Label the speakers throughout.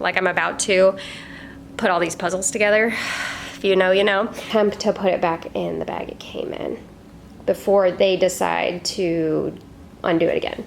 Speaker 1: Like I'm about to put all these puzzles together. If you know, you know. Attempt to put it back in the bag it came in before they decide to undo it again.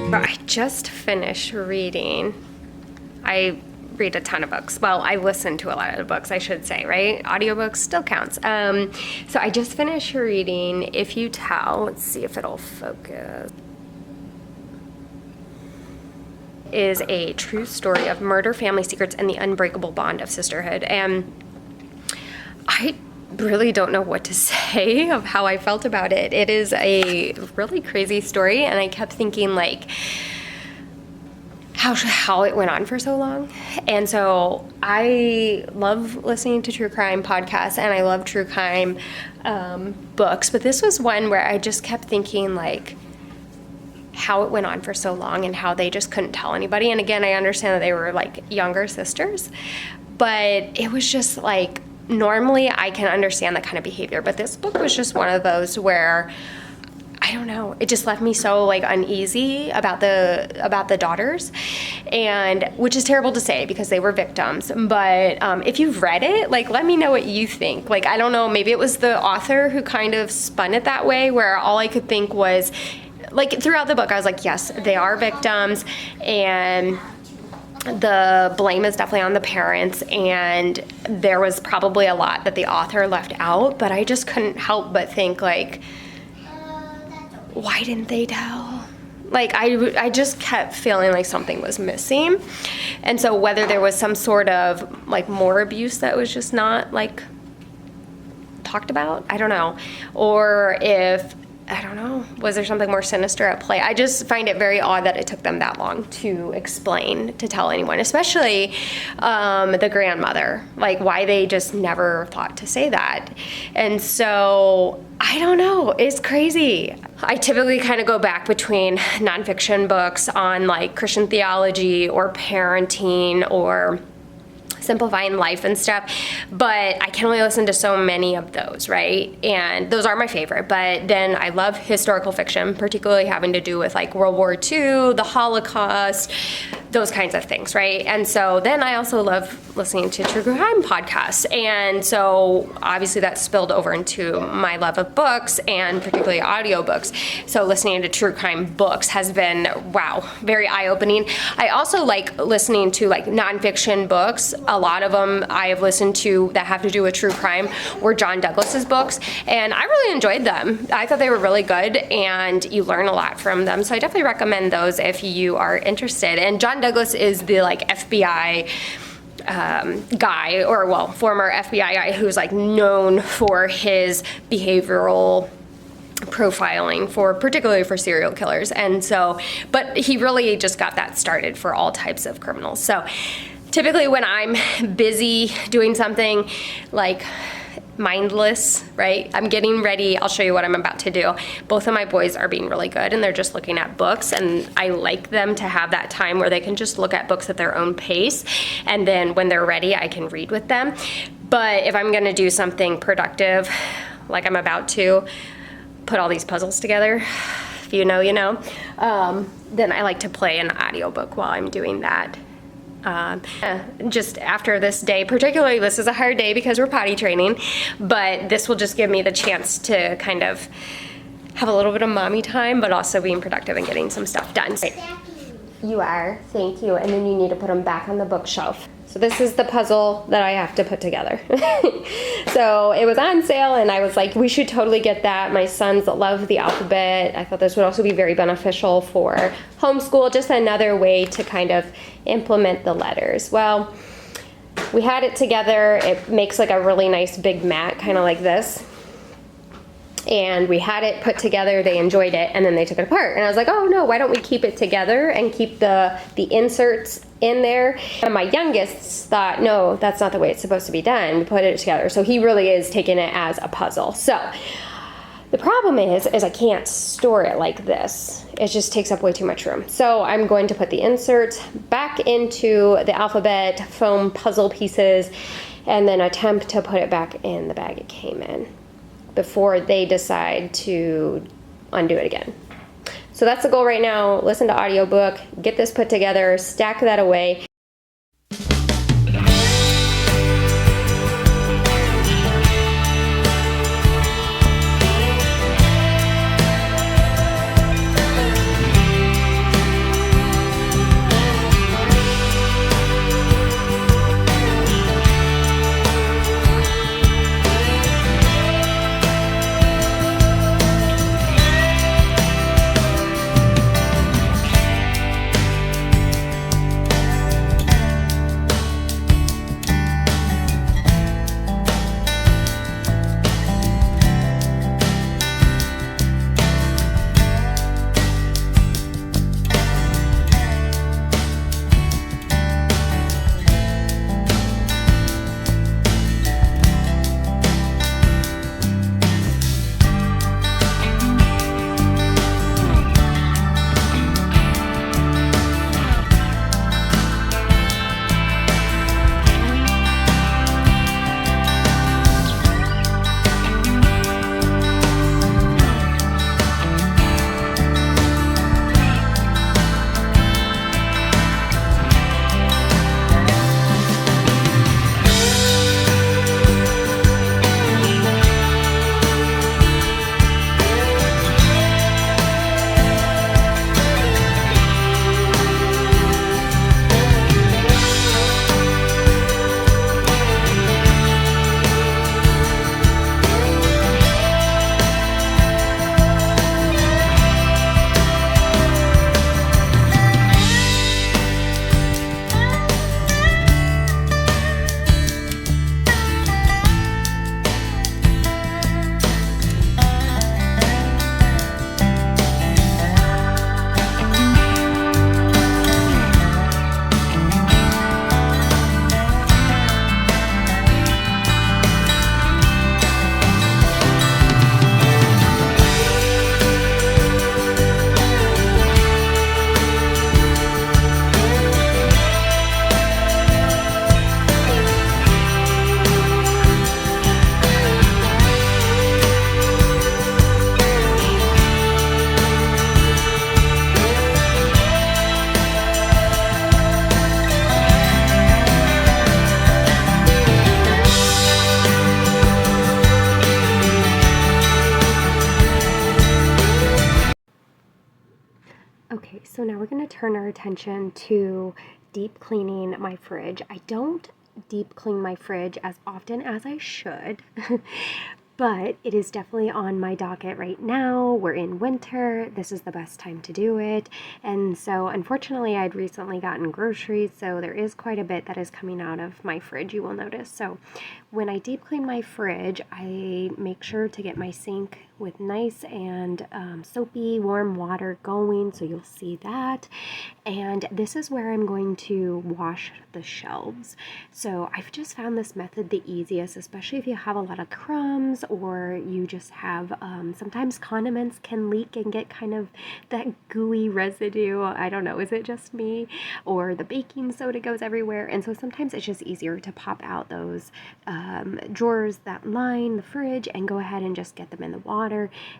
Speaker 1: I just finished reading. I read a ton of books. Well, I listen to a lot of the books, I should say, right? Audiobooks still counts. So I just finished reading If You Tell. Let's see if it'll focus. Is a true story of murder, family secrets, and the unbreakable bond of sisterhood. And I really don't know what to say of how I felt about it. It is a really crazy story, and I kept thinking, like, how it went on for so long. And so I love listening to true crime podcasts, and I love true crime books, but this was one where I just kept thinking, like, how it went on for so long and how they just couldn't tell anybody. And again, I understand that they were like younger sisters, but it was just like normally I can understand that kind of behavior, but this book was just one of those where, I don't know, it just left me so like uneasy about the daughters, and which is terrible to say because they were victims. But if you've read it, like, let me know what you think. Like, I don't know, maybe it was the author who kind of spun it that way, where all I could think was, like, throughout the book, I was like, yes, they are victims, and the blame is definitely on the parents, and there was probably a lot that the author left out, but I just couldn't help but think, like, why didn't they tell? Like, I just kept feeling like something was missing. And so whether there was some sort of like more abuse that was just not like talked about, I don't know. Or if, I don't know, was there something more sinister at play? I just find it very odd that it took them that long to explain, to tell anyone, especially the grandmother, like why they just never thought to say that. And so, I don't know, it's crazy. I typically kind of go back between nonfiction books on like Christian theology or parenting or simplifying life and stuff, but I can only listen to so many of those, right? And those are my favorite. But then I love historical fiction, particularly having to do with like World War II, the Holocaust, those kinds of things, right? And so then I also love listening to true crime podcasts. And so obviously that spilled over into my love of books and particularly audiobooks. So listening to true crime books has been, wow, very eye-opening. I also like listening to like nonfiction books. A lot of them I have listened to that have to do with true crime were John Douglas's books, and I really enjoyed them. I thought they were really good, and you learn a lot from them. So I definitely recommend those if you are interested. And John Douglas is the like FBI guy, or well, former FBI guy who's like known for his behavioral profiling for particularly for serial killers. And so, but he really just got that started for all types of criminals. So typically when I'm busy doing something like mindless, right? I'm getting ready. I'll show you what I'm about to do. Both of my boys are being really good, and they're just looking at books, and I like them to have that time where they can just look at books at their own pace, and then when they're ready, I can read with them. But if I'm gonna do something productive, like I'm about to put all these puzzles together, if you know, you know, then I like to play an audiobook while I'm doing that. Just after this day, particularly this is a hard day because we're potty training, but this will just give me the chance to kind of have a little bit of mommy time, but also being productive and getting some stuff done. You are, thank you. And then you need to put them back on the bookshelf. So this is the puzzle that I have to put together. So it was on sale, and I was like, we should totally get that. My sons love the alphabet. I thought this would also be very beneficial for homeschool, just another way to kind of implement the letters. Well, we had it together. It makes like a really nice big mat, kind of like this. And we had it put together, they enjoyed it, and then they took it apart. And I was like, oh no, why don't we keep it together and keep the inserts in there? And my youngest thought, no, that's not the way it's supposed to be done. We put it together. So he really is taking it as a puzzle. So the problem is I can't store it like this. It just takes up way too much room. So I'm going to put the inserts back into the alphabet foam puzzle pieces and then attempt to put it back in the bag it came in before they decide to undo it again. So that's the goal right now. Listen to audiobook, get this put together, stack that away. So now we're going to turn our attention to deep cleaning my fridge. I don't deep clean my fridge as often as I should, but it is definitely on my docket right now. We're in winter. This is the best time to do it. And so unfortunately, I'd recently gotten groceries, so there is quite a bit that is coming out of my fridge, you will notice. So when I deep clean my fridge, I make sure to get my sink with nice and soapy warm water going, so you'll see that. And this is where I'm going to wash the shelves. So I've just found this method the easiest, especially if you have a lot of crumbs or you just have, sometimes condiments can leak and get kind of that gooey residue. I don't know, is it just me? Or the baking soda goes everywhere. And so sometimes it's just easier to pop out those drawers that line the fridge and go ahead and just get them in the water.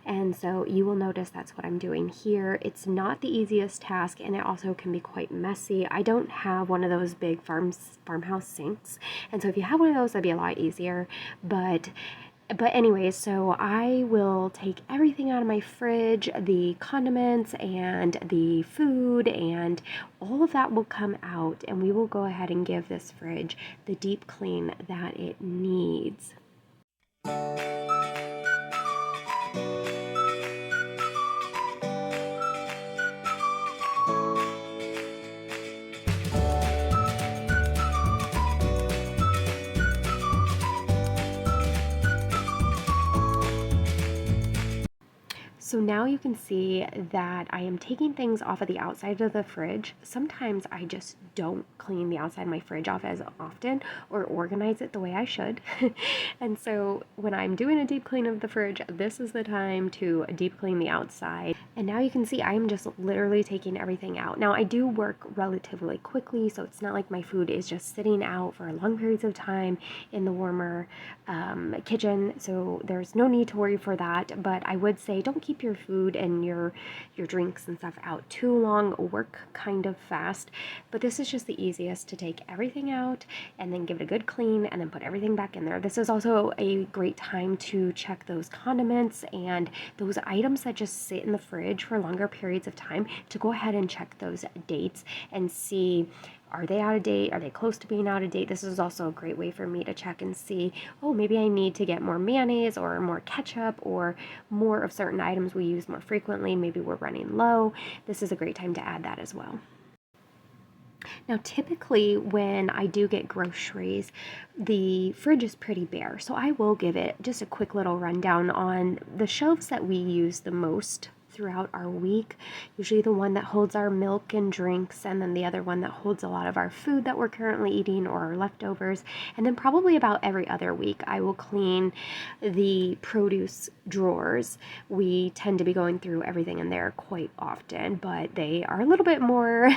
Speaker 1: And so you will notice that's what I'm doing here. It's not the easiest task, and it also can be quite messy. I don't have one of those big farmhouse sinks, and so if you have one of those, that'd be a lot easier. But anyways, so I will take everything out of my fridge, the condiments and the food and all of that will come out, and we will go ahead and give this fridge the deep clean that it needs. So now you can see that I am taking things off of the outside of the fridge. Sometimes I just don't clean the outside of my fridge off as often or organize it the way I should. And so when I'm doing a deep clean of the fridge, this is the time to deep clean the outside. And now you can see I'm just literally taking everything out. Now I do work relatively quickly, so it's not like my food is just sitting out for long periods of time in the warmer kitchen. So there's no need to worry for that. But I would say don't keep your food and your drinks and stuff out too long. Work kind of fast. But this is just the easiest to take everything out and then give it a good clean and then put everything back in there. This is also a great time to check those condiments and those items that just sit in the fridge for longer periods of time, to go ahead and check those dates and see, are they out of date? Are they close to being out of date? This is also a great way for me to check and see, oh, maybe I need to get more mayonnaise or more ketchup or more of certain items we use more frequently. Maybe we're running low. This is a great time to add that as well. Now, typically when I do get groceries, the fridge is pretty bare. So I will give it just a quick little rundown on the shelves that we use the most throughout our week. Usually the one that holds our milk and drinks, and then the other one that holds a lot of our food that we're currently eating or our leftovers. And then probably about every other week I will clean the produce drawers. We tend to be going through everything in there quite often, but they are a little bit more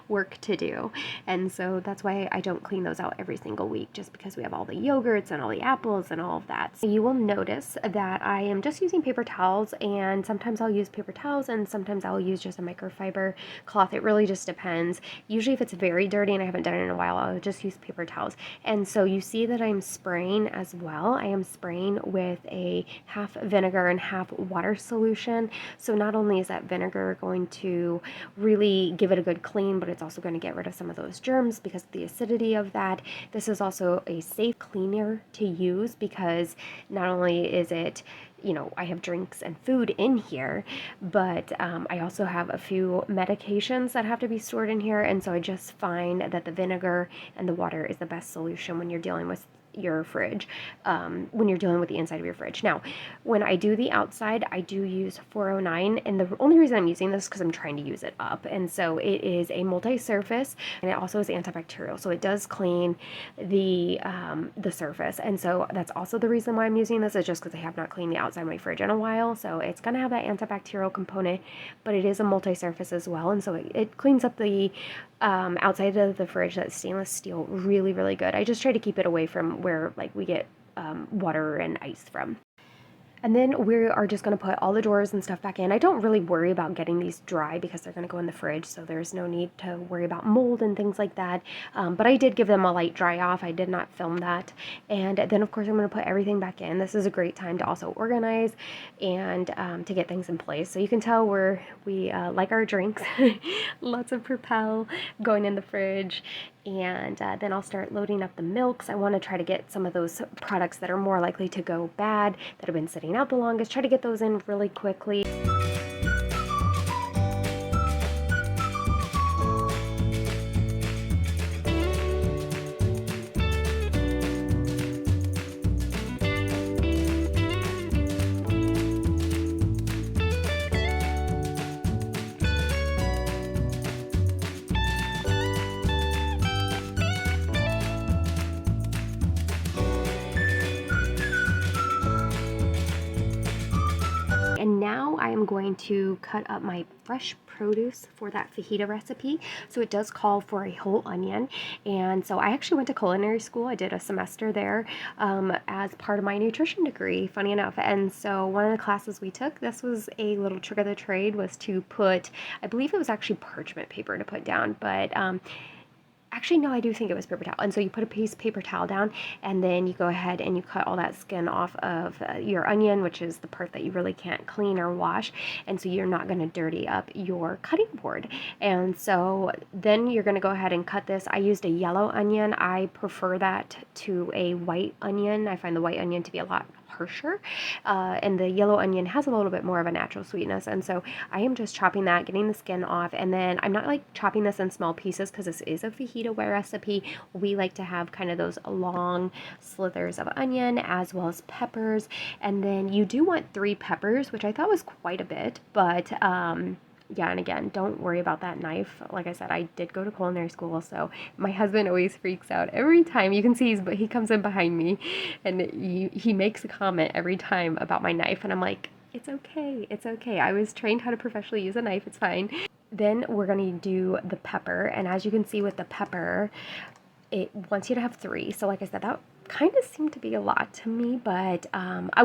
Speaker 1: work to do. And so that's why I don't clean those out every single week, just because we have all the yogurts and all the apples and all of that. So you will notice that I am just using paper towels, and sometimes I'll use paper towels and sometimes I'll use just a microfiber cloth. It really just depends. Usually if it's very dirty and I haven't done it in a while, I'll just use paper towels. And so you see that I'm spraying as well. I am spraying with a half vinegar and half water solution. So not only is that vinegar going to really give it a good clean, but it's also going to get rid of some of those germs because of the acidity of that. This is also a safe cleaner to use because not only is it, I have drinks and food in here, but I also have a few medications that have to be stored in here. And so I just find that the vinegar and the water is the best solution when you're dealing with your fridge, when you're dealing with the inside of your fridge. Now, when I do the outside, I do use 409, and the only reason I'm using this is because I'm trying to use it up. And so it is a multi-surface, and it also is antibacterial, so it does clean the surface. And so that's also the reason why I'm using this, is just because I have not cleaned the outside of my fridge in a while. So it's going to have that antibacterial component, but it is a multi-surface as well, and so it cleans up the outside of the fridge, that stainless steel, really, really good. I just try to keep it away from where we get water and ice from. And then we are just going to put all the drawers and stuff back in. I don't really worry about getting these dry because they're going to go in the fridge, so there's no need to worry about mold and things like that. But I did give them a light dry off. I did not film that. And then, of course, I'm going to put everything back in. This is a great time to also organize and to get things in place. So you can tell we like our drinks. Lots of Propel going in the fridge. And then I'll start loading up the milks. I want to try to get some of those products that are more likely to go bad, that have been sitting out the longest, try to get those in really quickly. And now I am going to cut up my fresh produce for that fajita recipe. So it does call for a whole onion. And so I actually went to culinary school. I did a semester there as part of my nutrition degree, funny enough. And so one of the classes we took, this was a little trick of the trade, was to put, I believe it was actually parchment paper to put down, but actually, no, I do think it was paper towel. And so you put a piece of paper towel down, and then you go ahead and you cut all that skin off of your onion, which is the part that you really can't clean or wash. And so you're not going to dirty up your cutting board. And so then you're going to go ahead and cut this. I used a yellow onion. I prefer that to a white onion. I find the white onion to be a lot harsher, and the yellow onion has a little bit more of a natural sweetness. And so I am just chopping that, getting the skin off, and then I'm not like chopping this in small pieces because this is a fajita recipe. We like to have kind of those long slithers of onion as well as peppers, and then you do want 3 peppers, which I thought was quite a bit, but yeah, and again, don't worry about that knife. Like I said, I did go to culinary school, so my husband always freaks out every time. You can see he comes in behind me, and he makes a comment every time about my knife, and I'm like, it's okay, it's okay. I was trained how to professionally use a knife, it's fine. Then we're going to do the pepper, and as you can see with the pepper, it wants you to have 3. So like I said, that kind of seemed to be a lot to me, but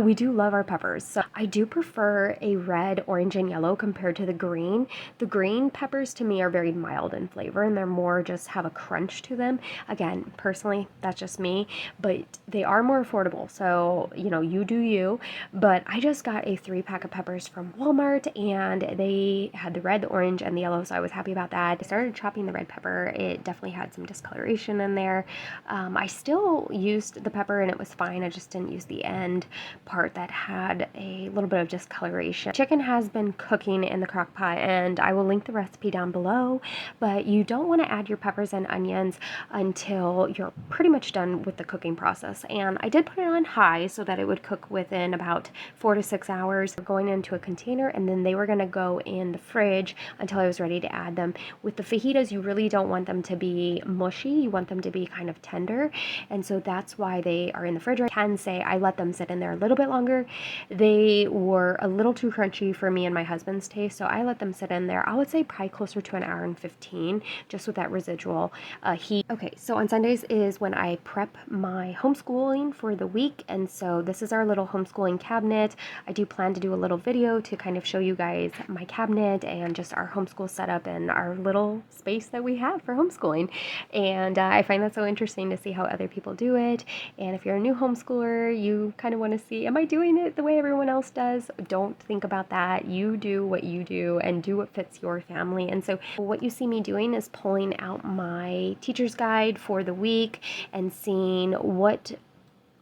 Speaker 1: we do love our peppers. So I do prefer a red, orange, and yellow compared to the green. The green peppers to me are very mild in flavor, and they're more just have a crunch to them. Again, personally, that's just me, but they are more affordable. So, you do you. But I just got a 3-pack of peppers from Walmart, and they had the red, the orange, and the yellow, so I was happy about that. I started chopping the red pepper. It definitely had some discoloration in there. I still used the pepper and it was fine. I just didn't use the end part that had a little bit of discoloration. Chicken has been cooking in the crock pot, and I will link the recipe down below, but you don't want to add your peppers and onions until you're pretty much done with the cooking process. And I did put it on high so that it would cook within about 4 to 6 hours. Going into a container, and then they were going to go in the fridge until I was ready to add them. With the fajitas, you really don't want them to be mushy. You want them to be kind of tender, and so that's why they are in the fridge. I can say I let them sit in there a little bit longer. They were a little too crunchy for me and my husband's taste, so I let them sit in there, I would say probably closer to an hour and 15, just with that residual heat. Okay, so on Sundays is when I prep my homeschooling for the week, and so this is our little homeschooling cabinet. I do plan to do a little video to kind of show you guys my cabinet and just our homeschool setup and our little space that we have for homeschooling. And I find that so interesting to see how other people do it. And if you're a new homeschooler, you kind of want to see, am I doing it the way everyone else does? Don't think about that. You do what you do and do what fits your family. And so what you see me doing is pulling out my teacher's guide for the week and seeing what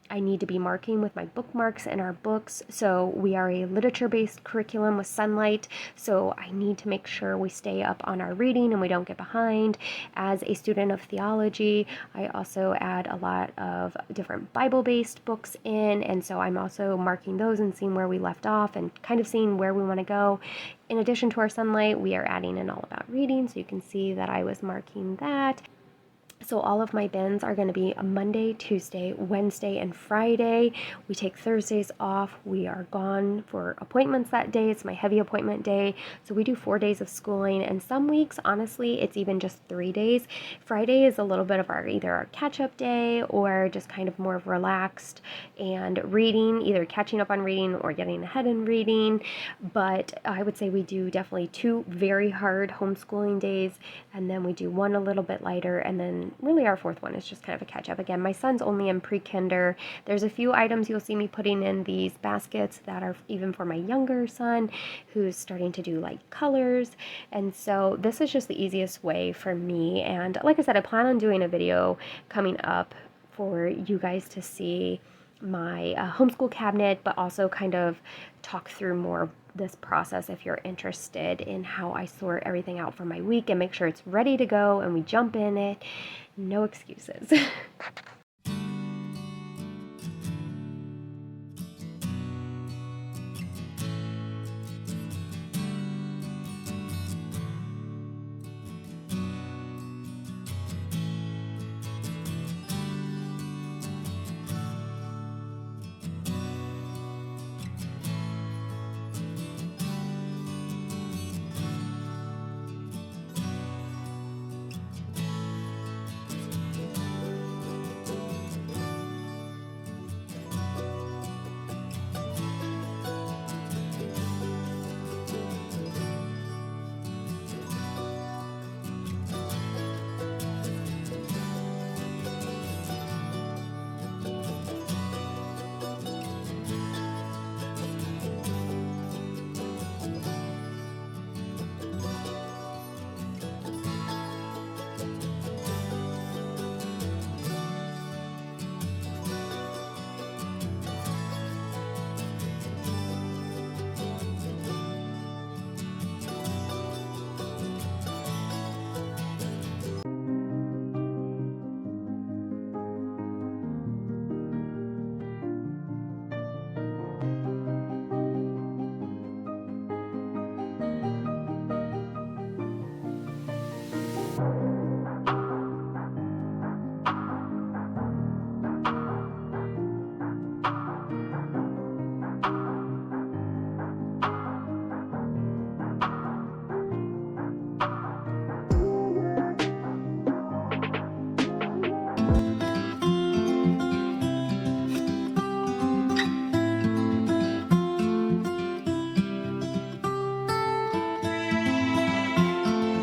Speaker 1: I need to be marking with my bookmarks in our books. So we are a literature-based curriculum with Sunlight, so I need to make sure we stay up on our reading and we don't get behind. As a student of theology, I also add a lot of different Bible-based books in, and so I'm also marking those and seeing where we left off and kind of seeing where we want to go. In addition to our Sunlight, we are adding in All About Reading, so you can see that I was marking that. So all of my bins are going to be a Monday, Tuesday, Wednesday, and Friday. We take Thursdays off. We are gone for appointments that day. It's my heavy appointment day. So we do 4 days of schooling, and some weeks, honestly, it's even just 3 days. Friday is a little bit of either our catch-up day or just kind of more of relaxed and reading, either catching up on reading or getting ahead in reading. But I would say we do definitely 2 very hard homeschooling days, and then we do one a little bit lighter, and then really our 4th one is just kind of a catch up. Again, my son's only in pre-kinder. There's a few items you'll see me putting in these baskets that are even for my younger son who's starting to do like colors. And so this is just the easiest way for me. And like I said, I plan on doing a video coming up for you guys to see my homeschool cabinet, but also kind of talk through more this process if you're interested in how I sort everything out for my week and make sure it's ready to go and we jump in it. No excuses.